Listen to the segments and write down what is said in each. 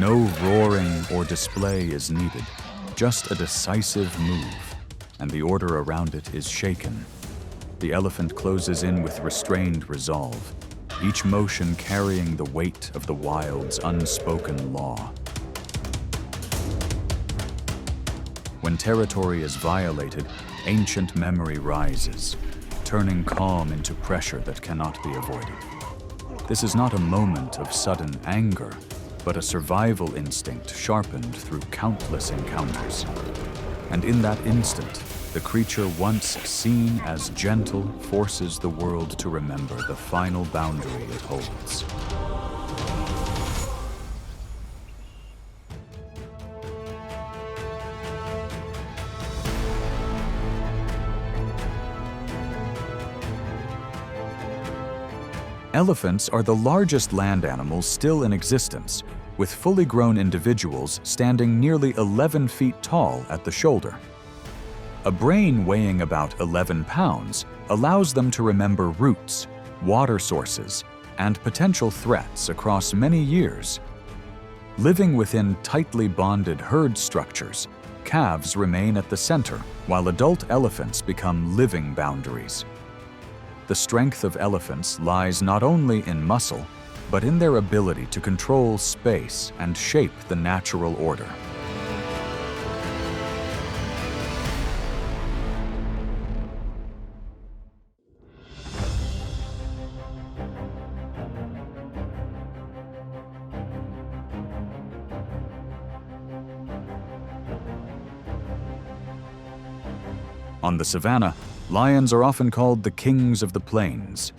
No roaring or display is needed, just a decisive move, and the order around it is shaken. The elephant closes in with restrained resolve, each motion carrying the weight of the wild's unspoken law. When territory is violated, ancient memory rises, turning calm into pressure that cannot be avoided. This is not a moment of sudden anger, but a survival instinct sharpened through countless encounters. And in that instant, the creature once seen as gentle forces the world to remember the final boundary it holds. Elephants are the largest land animals still in existence, with fully grown individuals standing nearly 11 feet tall at the shoulder. A brain weighing about 11 pounds allows them to remember routes, water sources, and potential threats across many years. Living within tightly bonded herd structures, calves remain at the center, while adult elephants become living boundaries. The strength of elephants lies not only in muscle, but in their ability to control space and shape the natural order. On the savannah, lions are often called the kings of the plains,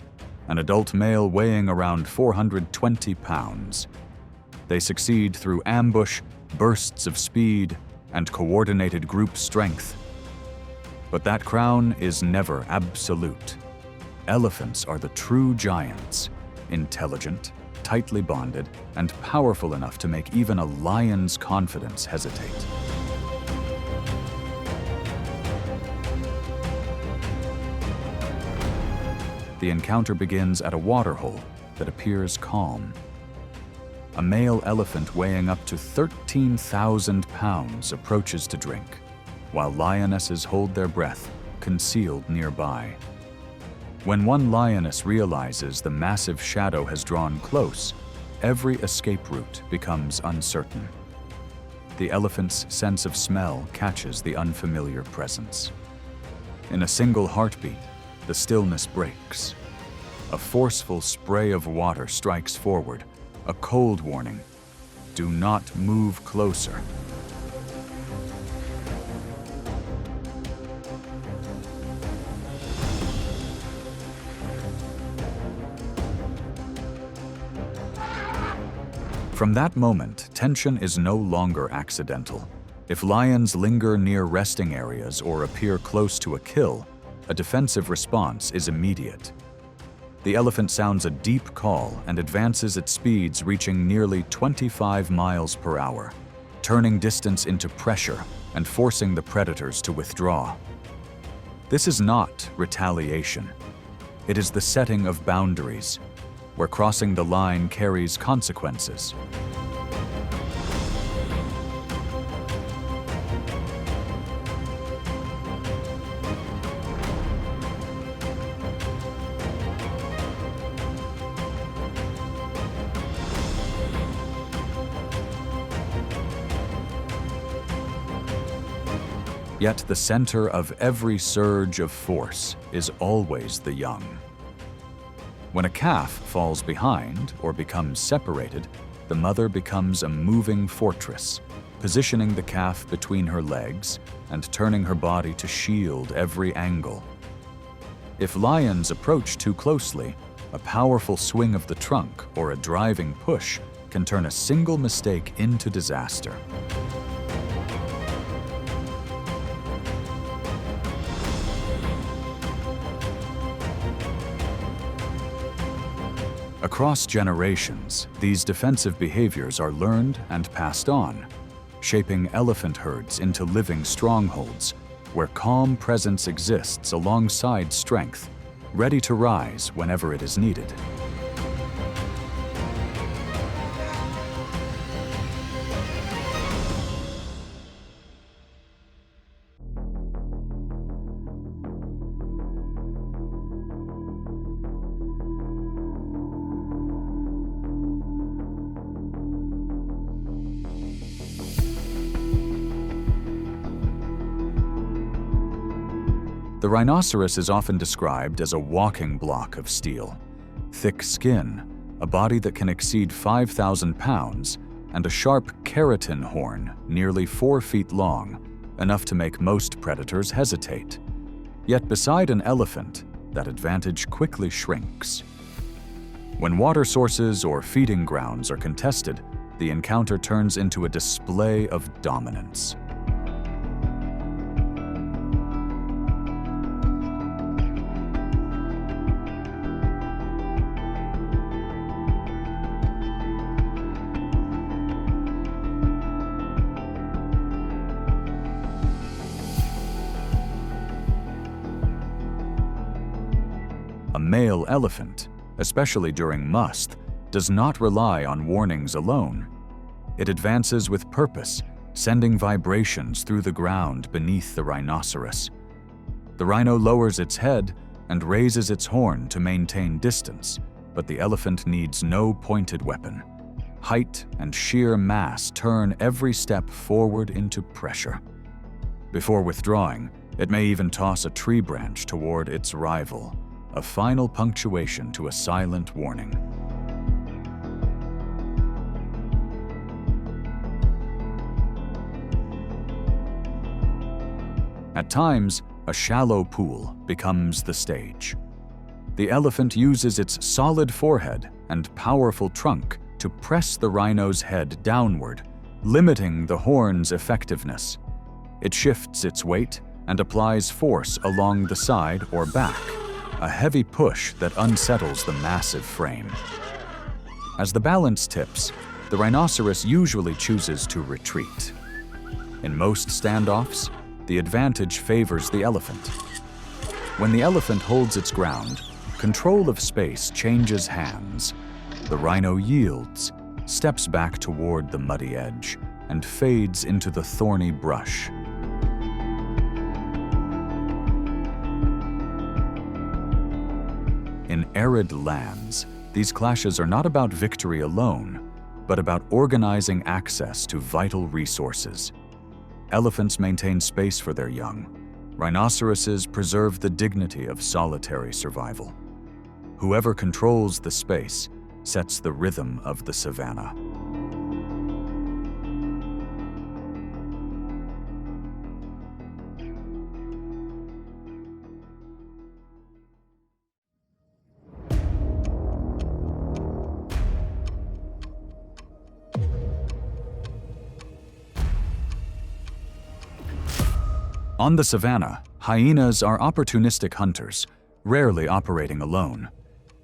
an adult male weighing around 420 pounds. They succeed through ambush, bursts of speed, and coordinated group strength. But that crown is never absolute. Elephants are the true giants, intelligent, tightly bonded, and powerful enough to make even a lion's confidence hesitate. The encounter begins at a waterhole that appears calm. A male elephant weighing up to 13,000 pounds approaches to drink, while lionesses hold their breath, concealed nearby. When one lioness realizes the massive shadow has drawn close, every escape route becomes uncertain. The elephant's sense of smell catches the unfamiliar presence. In a single heartbeat, the stillness breaks. A forceful spray of water strikes forward, a cold warning. Do not move closer. From that moment, tension is no longer accidental. If lions linger near resting areas or appear close to a kill, a defensive response is immediate. The elephant sounds a deep call and advances at speeds reaching nearly 25 miles per hour, turning distance into pressure and forcing the predators to withdraw. This is not retaliation. It is the setting of boundaries, where crossing the line carries consequences. Yet the center of every surge of force is always the young. When a calf falls behind or becomes separated, the mother becomes a moving fortress, positioning the calf between her legs and turning her body to shield every angle. If lions approach too closely, a powerful swing of the trunk or a driving push can turn a single mistake into disaster. Across generations, these defensive behaviors are learned and passed on, shaping elephant herds into living strongholds where calm presence exists alongside strength, ready to rise whenever it is needed. The rhinoceros is often described as a walking block of steel. Thick skin, a body that can exceed 5,000 pounds, and a sharp keratin horn nearly 4 feet long, enough to make most predators hesitate. Yet beside an elephant, that advantage quickly shrinks. When water sources or feeding grounds are contested, the encounter turns into a display of dominance. A male elephant, especially during musth, does not rely on warnings alone. It advances with purpose, sending vibrations through the ground beneath the rhinoceros. The rhino lowers its head and raises its horn to maintain distance, but the elephant needs no pointed weapon. Height and sheer mass turn every step forward into pressure. Before withdrawing, it may even toss a tree branch toward its rival, a final punctuation to a silent warning. At times, a shallow pool becomes the stage. The elephant uses its solid forehead and powerful trunk to press the rhino's head downward, limiting the horn's effectiveness. It shifts its weight and applies force along the side or back, a heavy push that unsettles the massive frame. As the balance tips, the rhinoceros usually chooses to retreat. In most standoffs, the advantage favors the elephant. When the elephant holds its ground, control of space changes hands. The rhino yields, steps back toward the muddy edge, and fades into the thorny brush. In arid lands, these clashes are not about victory alone, but about organizing access to vital resources. Elephants maintain space for their young. Rhinoceroses preserve the dignity of solitary survival. Whoever controls the space sets the rhythm of the savannah. On the savannah, hyenas are opportunistic hunters, rarely operating alone.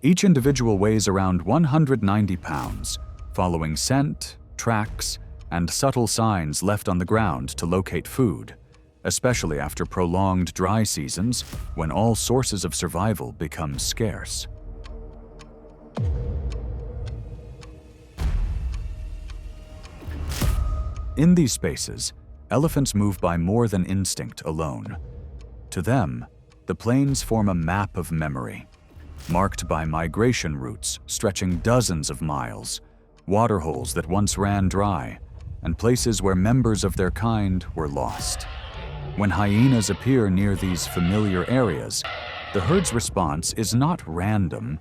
Each individual weighs around 190 pounds, following scent, tracks, and subtle signs left on the ground to locate food, especially after prolonged dry seasons when all sources of survival become scarce. In these spaces, elephants move by more than instinct alone. To them, the plains form a map of memory, marked by migration routes stretching dozens of miles, waterholes that once ran dry, and places where members of their kind were lost. When hyenas appear near these familiar areas, the herd's response is not random,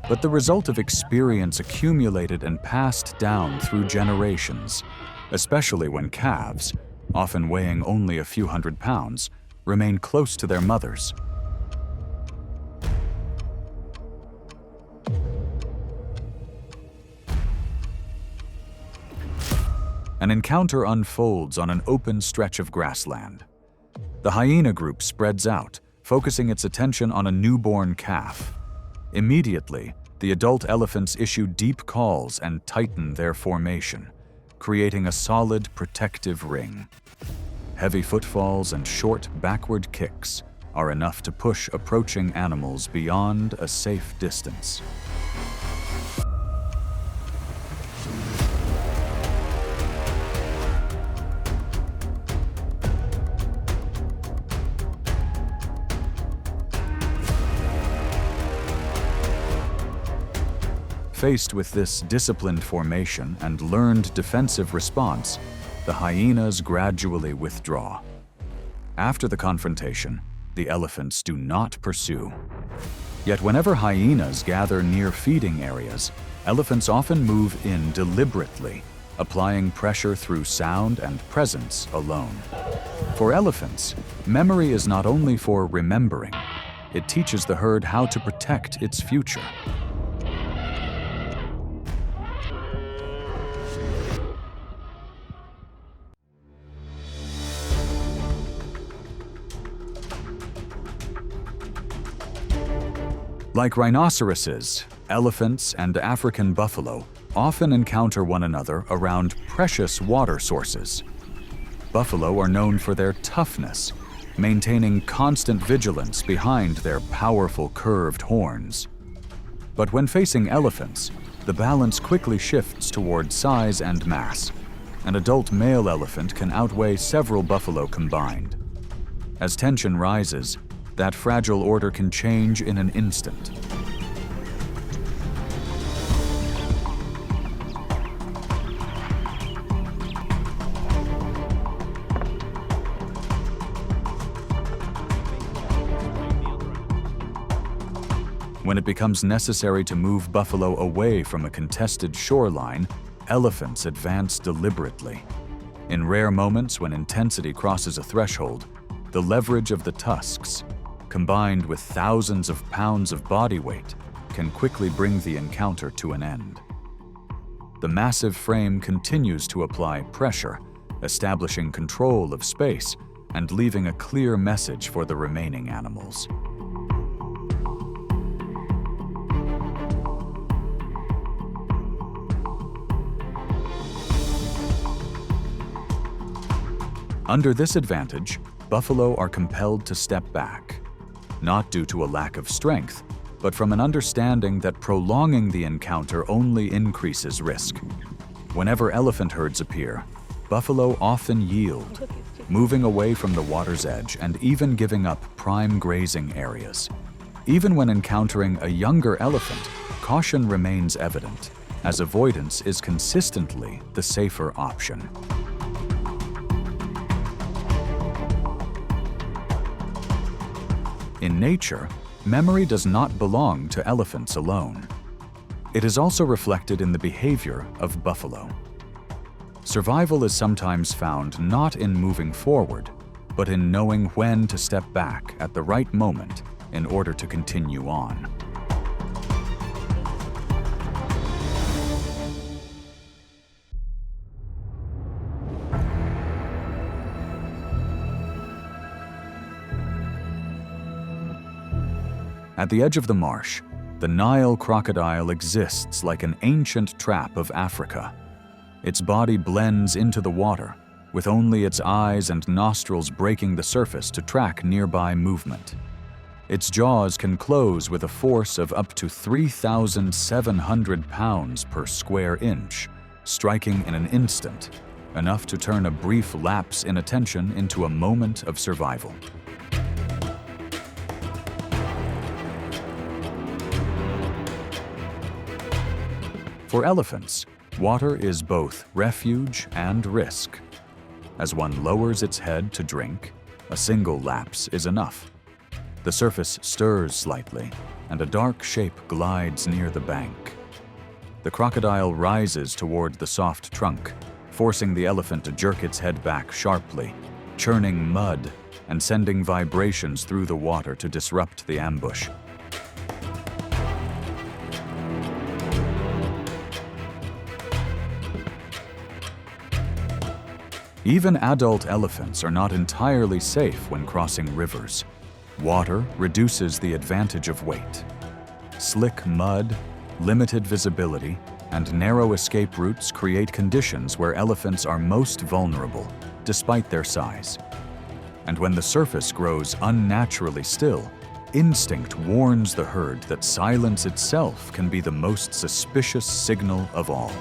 but the result of experience accumulated and passed down through generations, especially when calves, often weighing only a few hundred pounds, remain close to their mothers. An encounter unfolds on an open stretch of grassland. The hyena group spreads out, focusing its attention on a newborn calf. Immediately, the adult elephants issue deep calls and tighten their formation, creating a solid protective ring. Heavy footfalls and short backward kicks are enough to push approaching animals beyond a safe distance. Faced with this disciplined formation and learned defensive response, the hyenas gradually withdraw. After the confrontation, the elephants do not pursue. Yet whenever hyenas gather near feeding areas, elephants often move in deliberately, applying pressure through sound and presence alone. For elephants, memory is not only for remembering, it teaches the herd how to protect its future. Like rhinoceroses, elephants, and African buffalo often encounter one another around precious water sources. Buffalo are known for their toughness, maintaining constant vigilance behind their powerful curved horns. But when facing elephants, the balance quickly shifts toward size and mass. An adult male elephant can outweigh several buffalo combined. As tension rises, that fragile order can change in an instant. When it becomes necessary to move buffalo away from a contested shoreline, elephants advance deliberately. In rare moments when intensity crosses a threshold, the leverage of the tusks, combined with thousands of pounds of body weight, can quickly bring the encounter to an end. The massive frame continues to apply pressure, establishing control of space and leaving a clear message for the remaining animals. Under this advantage, buffalo are compelled to step back, not due to a lack of strength, but from an understanding that prolonging the encounter only increases risk. Whenever elephant herds appear, buffalo often yield, moving away from the water's edge and even giving up prime grazing areas. Even when encountering a younger elephant, caution remains evident, as avoidance is consistently the safer option. In nature, memory does not belong to elephants alone. It is also reflected in the behavior of buffalo. Survival is sometimes found not in moving forward, but in knowing when to step back at the right moment in order to continue on. At the edge of the marsh, the Nile crocodile exists like an ancient trap of Africa. Its body blends into the water, with only its eyes and nostrils breaking the surface to track nearby movement. Its jaws can close with a force of up to 3,700 pounds per square inch, striking in an instant, enough to turn a brief lapse in attention into a moment of survival. For elephants, water is both refuge and risk. As one lowers its head to drink, a single lapse is enough. The surface stirs slightly, and a dark shape glides near the bank. The crocodile rises toward the soft trunk, forcing the elephant to jerk its head back sharply, churning mud and sending vibrations through the water to disrupt the ambush. Even adult elephants are not entirely safe when crossing rivers. Water reduces the advantage of weight. Slick mud, limited visibility, and narrow escape routes create conditions where elephants are most vulnerable, despite their size. And when the surface grows unnaturally still, instinct warns the herd that silence itself can be the most suspicious signal of all.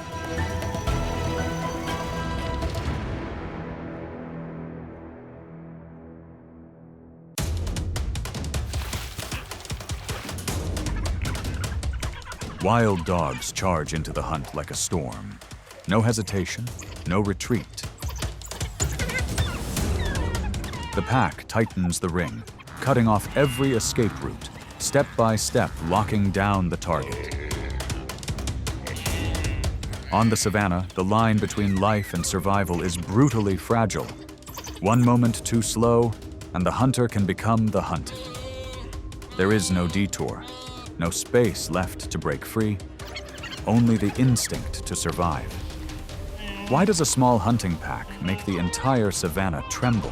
Wild dogs charge into the hunt like a storm. No hesitation, no retreat. The pack tightens the ring, cutting off every escape route, step by step locking down the target. On the savannah, the line between life and survival is brutally fragile. One moment too slow, and the hunter can become the hunted. There is no detour, no space left to break free, only the instinct to survive. Why does a small hunting pack make the entire savannah tremble?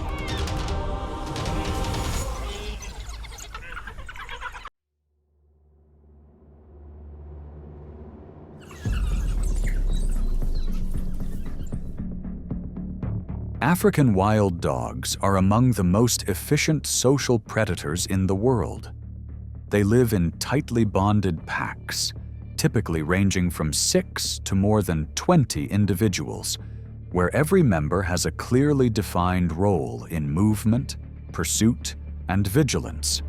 African wild dogs are among the most efficient social predators in the world. They live in tightly bonded packs, typically ranging from 6 to more than 20 individuals, where every member has a clearly defined role in movement, pursuit, and vigilance.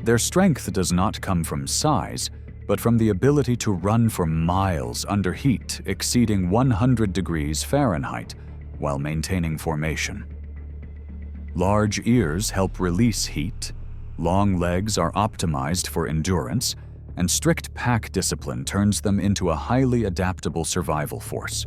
Their strength does not come from size, but from the ability to run for miles under heat exceeding 100 degrees Fahrenheit while maintaining formation. Large ears help release heat, long legs are optimized for endurance, and strict pack discipline turns them into a highly adaptable survival force.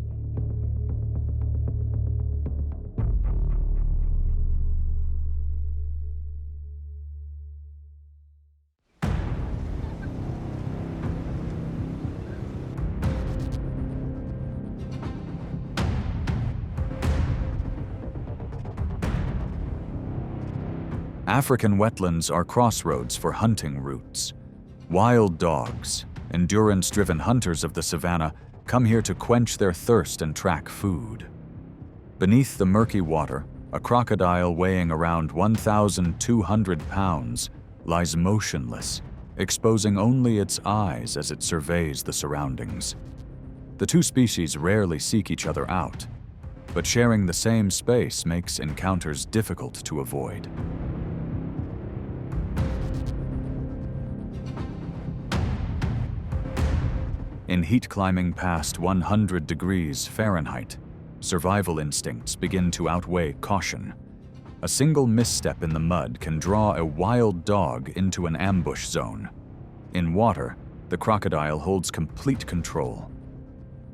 African wetlands are crossroads for hunting routes. Wild dogs, endurance-driven hunters of the savannah, come here to quench their thirst and track food. Beneath the murky water, a crocodile weighing around 1,200 pounds lies motionless, exposing only its eyes as it surveys the surroundings. The two species rarely seek each other out, but sharing the same space makes encounters difficult to avoid. In heat climbing past 100 degrees Fahrenheit, survival instincts begin to outweigh caution. A single misstep in the mud can draw a wild dog into an ambush zone. In water, the crocodile holds complete control.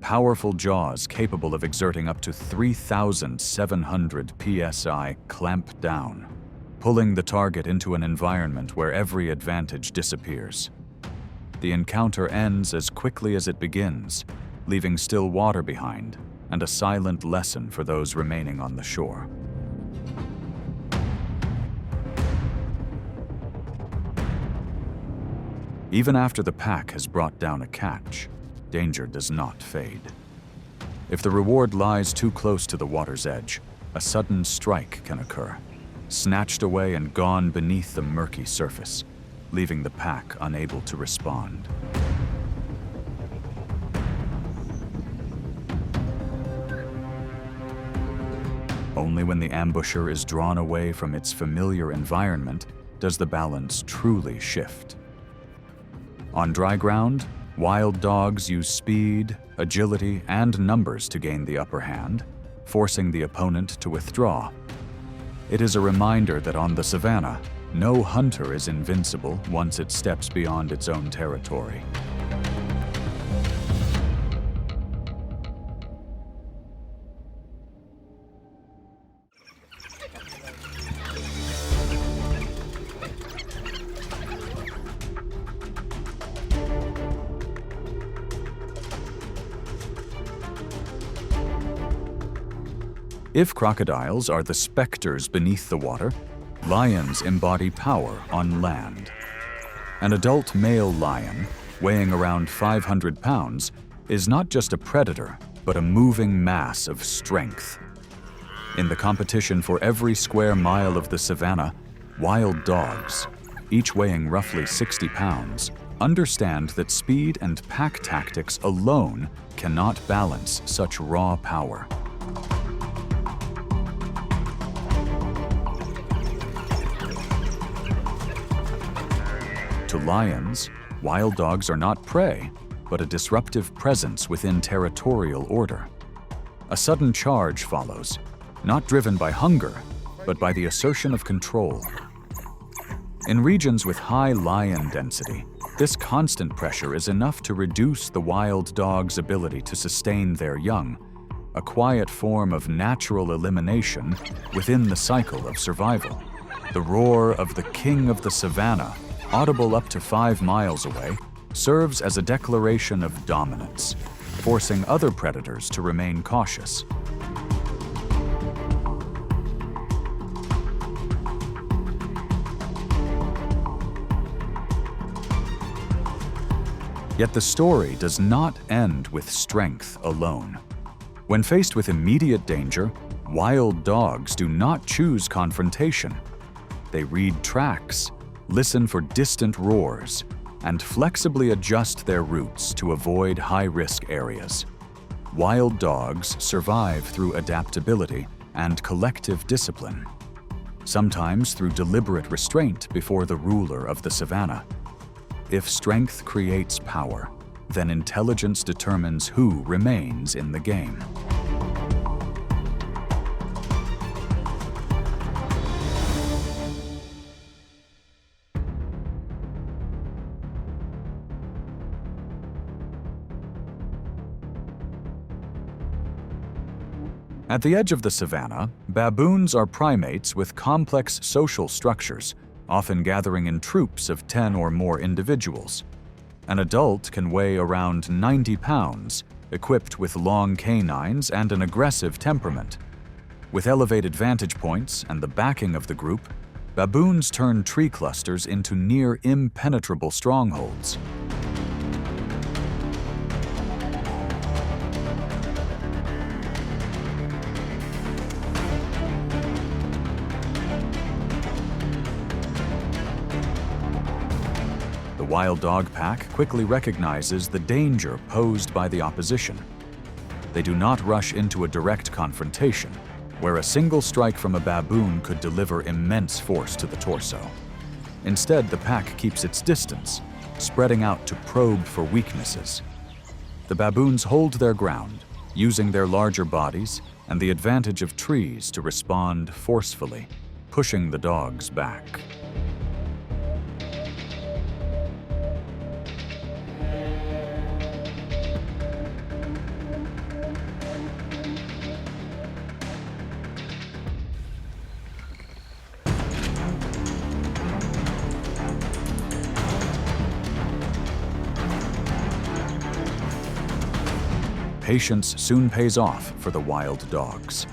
Powerful jaws capable of exerting up to 3,700 psi clamp down, pulling the target into an environment where every advantage disappears. The encounter ends as quickly as it begins, leaving still water behind and a silent lesson for those remaining on the shore. Even after the pack has brought down a catch, danger does not fade. If the reward lies too close to the water's edge, a sudden strike can occur, snatched away and gone beneath the murky surface, leaving the pack unable to respond. Only when the ambusher is drawn away from its familiar environment does the balance truly shift. On dry ground, wild dogs use speed, agility, and numbers to gain the upper hand, forcing the opponent to withdraw. It is a reminder that on the savannah, no hunter is invincible once it steps beyond its own territory. If crocodiles are the specters beneath the water, lions embody power on land. An adult male lion, weighing around 500 pounds, is not just a predator, but a moving mass of strength. In the competition for every square mile of the savannah, wild dogs, each weighing roughly 60 pounds, understand that speed and pack tactics alone cannot balance such raw power. To lions, wild dogs are not prey, but a disruptive presence within territorial order. A sudden charge follows, not driven by hunger, but by the assertion of control. In regions with high lion density, this constant pressure is enough to reduce the wild dog's ability to sustain their young, a quiet form of natural elimination within the cycle of survival. The roar of the king of the savannah, audible up to 5 miles away, serves as a declaration of dominance, forcing other predators to remain cautious. Yet the story does not end with strength alone. When faced with immediate danger, wild dogs do not choose confrontation. They read tracks, listen for distant roars, and flexibly adjust their routes to avoid high-risk areas. Wild dogs survive through adaptability and collective discipline, sometimes through deliberate restraint before the ruler of the savannah. If strength creates power, then intelligence determines who remains in the game. At the edge of the savannah, baboons are primates with complex social structures, often gathering in troops of 10 or more individuals. An adult can weigh around 90 pounds, equipped with long canines and an aggressive temperament. With elevated vantage points and the backing of the group, baboons turn tree clusters into near impenetrable strongholds. The wild dog pack quickly recognizes the danger posed by the opposition. They do not rush into a direct confrontation, where a single strike from a baboon could deliver immense force to the torso. Instead, the pack keeps its distance, spreading out to probe for weaknesses. The baboons hold their ground, using their larger bodies and the advantage of trees to respond forcefully, pushing the dogs back. Patience soon pays off for the wild dogs.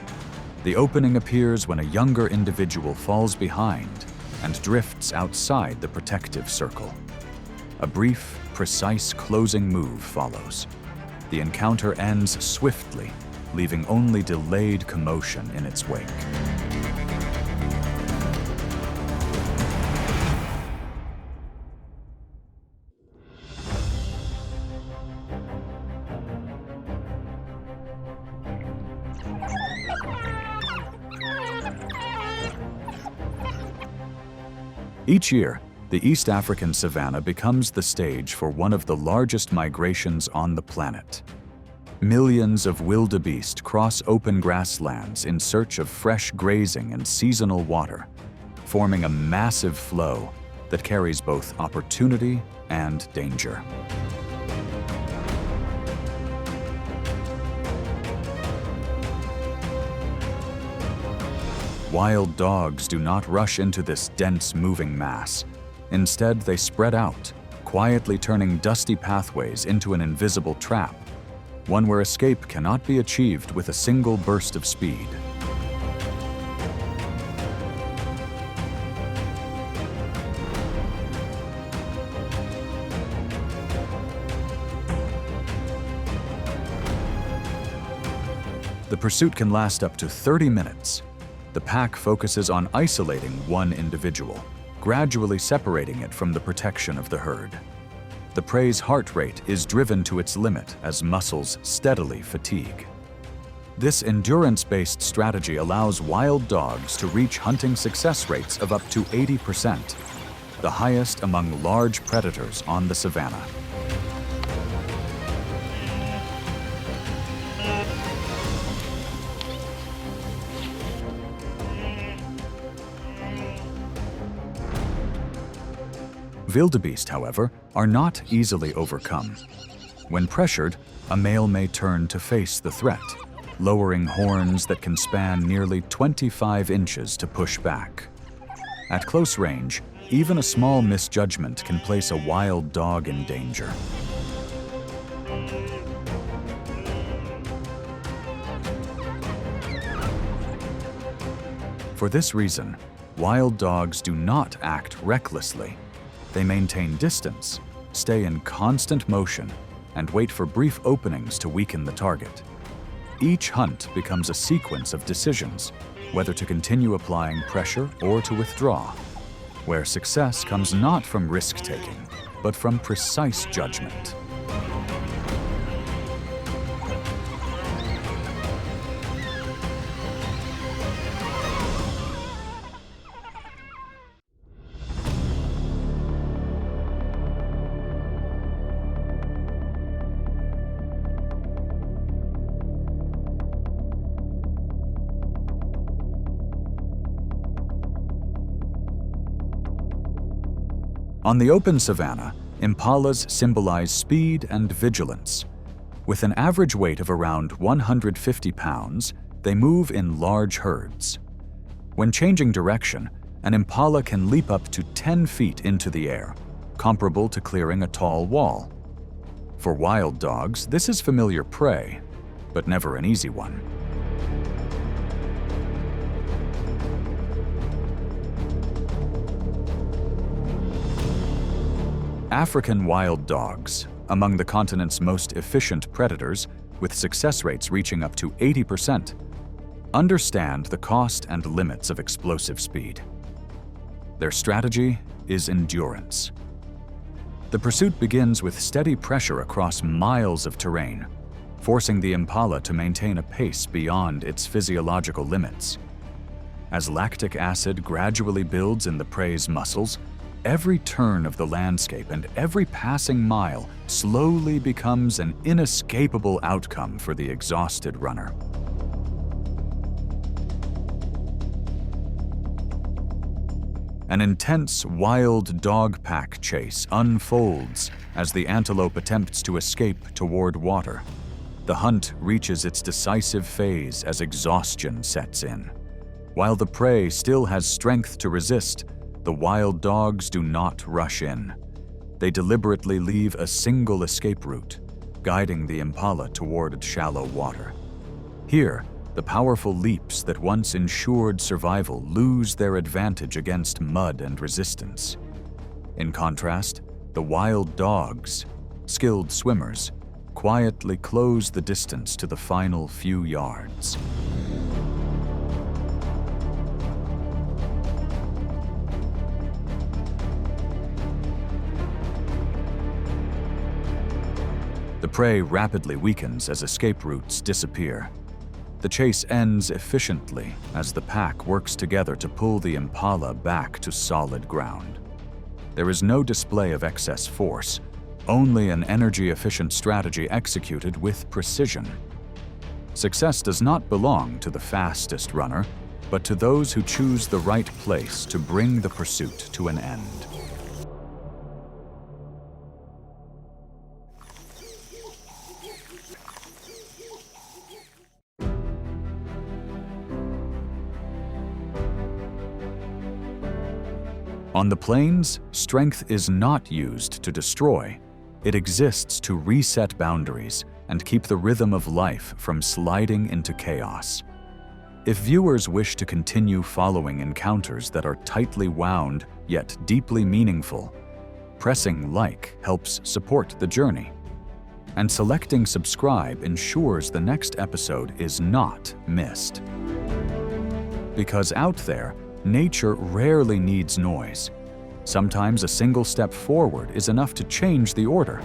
The opening appears when a younger individual falls behind and drifts outside the protective circle. A brief, precise closing move follows. The encounter ends swiftly, leaving only delayed commotion in its wake. Each year, the East African savanna becomes the stage for one of the largest migrations on the planet. Millions of wildebeest cross open grasslands in search of fresh grazing and seasonal water, forming a massive flow that carries both opportunity and danger. Wild dogs do not rush into this dense moving mass. Instead, they spread out, quietly turning dusty pathways into an invisible trap, one where escape cannot be achieved with a single burst of speed. The pursuit can last up to 30 minutes. The pack focuses on isolating one individual, gradually separating it from the protection of the herd. The prey's heart rate is driven to its limit as muscles steadily fatigue. This endurance-based strategy allows wild dogs to reach hunting success rates of up to 80%, the highest among large predators on the savannah. Wildebeest, however, are not easily overcome. When pressured, a male may turn to face the threat, lowering horns that can span nearly 25 inches to push back. At close range, even a small misjudgment can place a wild dog in danger. For this reason, wild dogs do not act recklessly. They maintain distance, stay in constant motion, and wait for brief openings to weaken the target. Each hunt becomes a sequence of decisions, whether to continue applying pressure or to withdraw, where success comes not from risk-taking, but from precise judgment. On the open savanna, impalas symbolize speed and vigilance. With an average weight of around 150 pounds, they move in large herds. When changing direction, an impala can leap up to 10 feet into the air, comparable to clearing a tall wall. For wild dogs, this is familiar prey, but never an easy one. African wild dogs, among the continent's most efficient predators, with success rates reaching up to 80%, understand the cost and limits of explosive speed. Their strategy is endurance. The pursuit begins with steady pressure across miles of terrain, forcing the impala to maintain a pace beyond its physiological limits. As lactic acid gradually builds in the prey's muscles, every turn of the landscape and every passing mile slowly becomes an inescapable outcome for the exhausted runner. An intense wild dog pack chase unfolds as the antelope attempts to escape toward water. The hunt reaches its decisive phase as exhaustion sets in. While the prey still has strength to resist, the wild dogs do not rush in. They deliberately leave a single escape route, guiding the impala toward shallow water. Here, the powerful leaps that once ensured survival lose their advantage against mud and resistance. In contrast, the wild dogs, skilled swimmers, quietly close the distance to the final few yards. The prey rapidly weakens as escape routes disappear. The chase ends efficiently as the pack works together to pull the impala back to solid ground. There is no display of excess force, only an energy-efficient strategy executed with precision. Success does not belong to the fastest runner, but to those who choose the right place to bring the pursuit to an end. On the plains, strength is not used to destroy. It exists to reset boundaries and keep the rhythm of life from sliding into chaos. If viewers wish to continue following encounters that are tightly wound yet deeply meaningful, pressing like helps support the journey. And selecting subscribe ensures the next episode is not missed. Because out there, nature rarely needs noise. Sometimes a single step forward is enough to change the order.